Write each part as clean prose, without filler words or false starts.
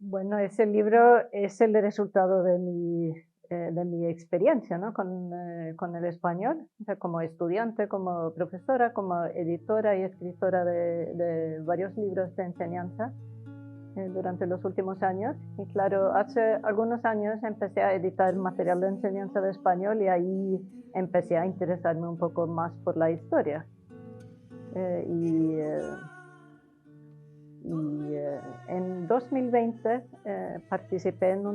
Bueno, ese libro es el resultado de mi experiencia, ¿no? Con el español, o sea, como estudiante, como profesora, como editora y escritora de varios libros de enseñanza durante los últimos años. Y claro, hace algunos años empecé a editar material de enseñanza de español y ahí empecé a interesarme un poco más por la historia. Eh, y eh, en 2020 participé en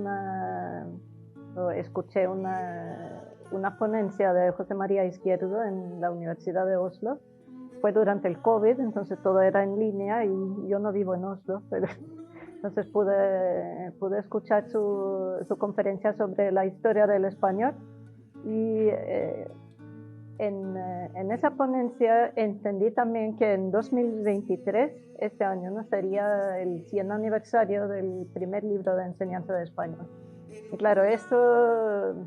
o escuché una ponencia de José María Izquierdo en la Universidad de Oslo. Fue durante el COVID, entonces todo era en línea y yo no vivo en Oslo, pero entonces pude escuchar su conferencia sobre la historia del español y en esa ponencia entendí también que en 2023, este año, ¿no? Sería el 100 aniversario del primer libro de enseñanza de español. Y claro, eso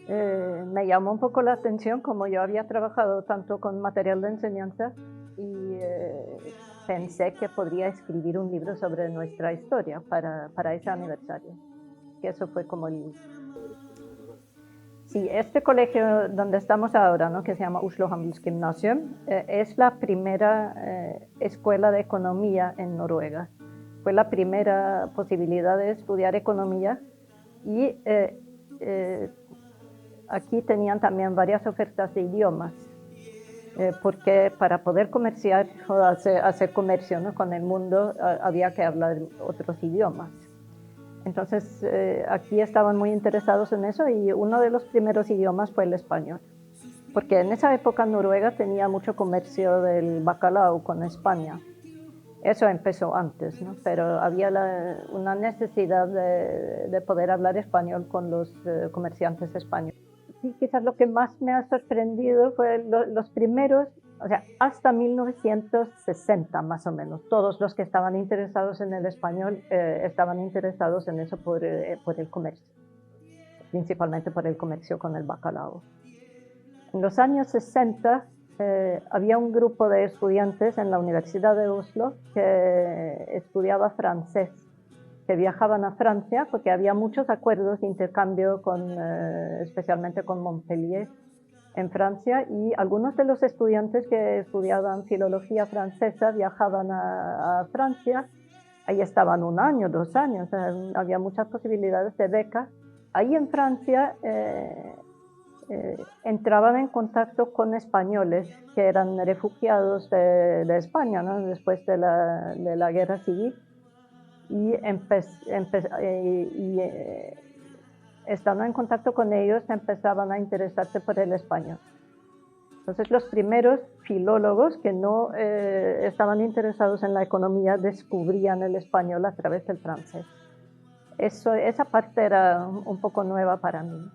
me llamó un poco la atención, como yo había trabajado tanto con material de enseñanza y pensé que podría escribir un libro sobre nuestra historia para ese aniversario. Que eso fue como el... Sí, este colegio donde estamos ahora, ¿no? Que se llama Oslo Handelsgymnasium, es la primera escuela de economía en Noruega. Fue la primera posibilidad de estudiar economía y aquí tenían también varias ofertas de idiomas, porque para poder comerciar o hacer comercio, ¿no? Con el mundo había que hablar otros idiomas. Entonces, aquí estaban muy interesados en eso y uno de los primeros idiomas fue el español, porque en esa época Noruega tenía mucho comercio del bacalao con España. Eso empezó antes, ¿no? Pero había una necesidad de poder hablar español con los comerciantes españoles. Sí, quizás lo que más me ha sorprendido fue los primeros, o sea, hasta 1960 más o menos, todos los que estaban interesados en el español estaban interesados en eso por el comercio, principalmente por el comercio con el bacalao. En los años 60 había un grupo de estudiantes en la Universidad de Oslo que estudiaba francés, que viajaban a Francia porque había muchos acuerdos de intercambio especialmente con Montpellier en Francia, y algunos de los estudiantes que estudiaban filología francesa viajaban a Francia. Ahí estaban un año, 2 años, había muchas posibilidades de beca. Ahí en Francia entraban en contacto con españoles que eran refugiados de España, ¿no? Después de la guerra civil, y estando en contacto con ellos empezaban a interesarse por el español. Entonces los primeros filólogos que no estaban interesados en la economía descubrían el español a través del francés. Esa parte era un poco nueva para mí.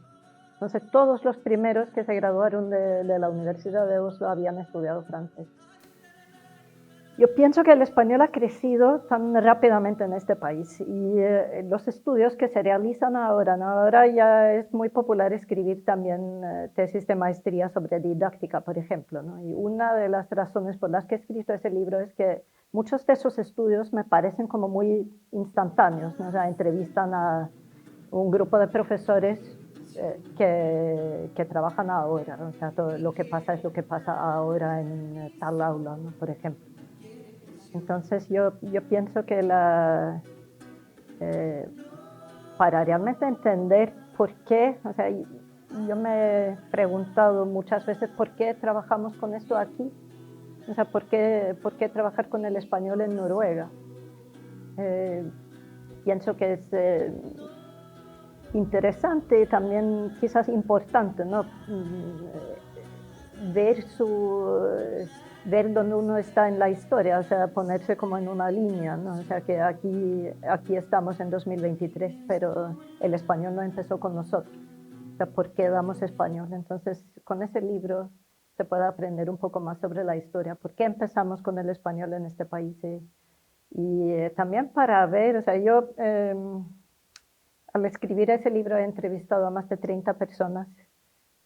Entonces todos los primeros que se graduaron de la Universidad de Oslo habían estudiado francés. Yo pienso que el español ha crecido tan rápidamente en este país y los estudios que se realizan ahora, ¿no? Ahora ya es muy popular escribir también tesis de maestría sobre didáctica, por ejemplo, ¿no? Y una de las razones por las que he escrito ese libro es que muchos de esos estudios me parecen como muy instantáneos, ¿no? O sea, entrevistan a un grupo de profesores que trabajan ahora, ¿no? O sea, todo lo que pasa es lo que pasa ahora en tal aula, ¿no? Por ejemplo. Entonces yo pienso que para realmente entender por qué, o sea, yo me he preguntado muchas veces por qué trabajamos con esto aquí, o sea, por qué trabajar con el español en Noruega. Pienso que es interesante y también quizás importante, ¿no? Ver dónde uno está en la historia, o sea, ponerse como en una línea, ¿no? O sea, que aquí estamos en 2023, pero el español no empezó con nosotros. O sea, ¿por qué damos español? Entonces, con ese libro se puede aprender un poco más sobre la historia, por qué empezamos con el español en este país. También para ver, o sea, yo al escribir ese libro he entrevistado a más de 30 personas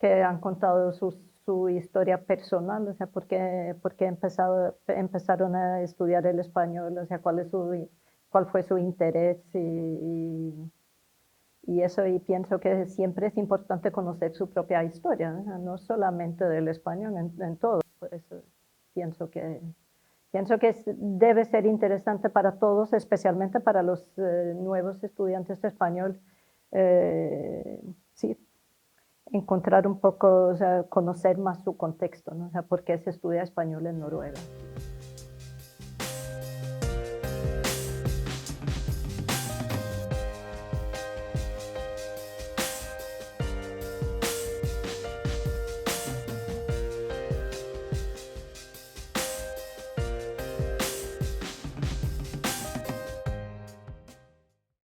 que han contado su historia personal, o sea, por qué empezaron a estudiar el español, o sea, cuál cuál fue su interés y eso, y pienso que siempre es importante conocer su propia historia, no solamente del español, en todo. Por eso pienso que debe ser interesante para todos, especialmente para los nuevos estudiantes de español, sí, encontrar un poco, o sea, conocer más su contexto, ¿no? O sea, por qué se estudia español en Noruega.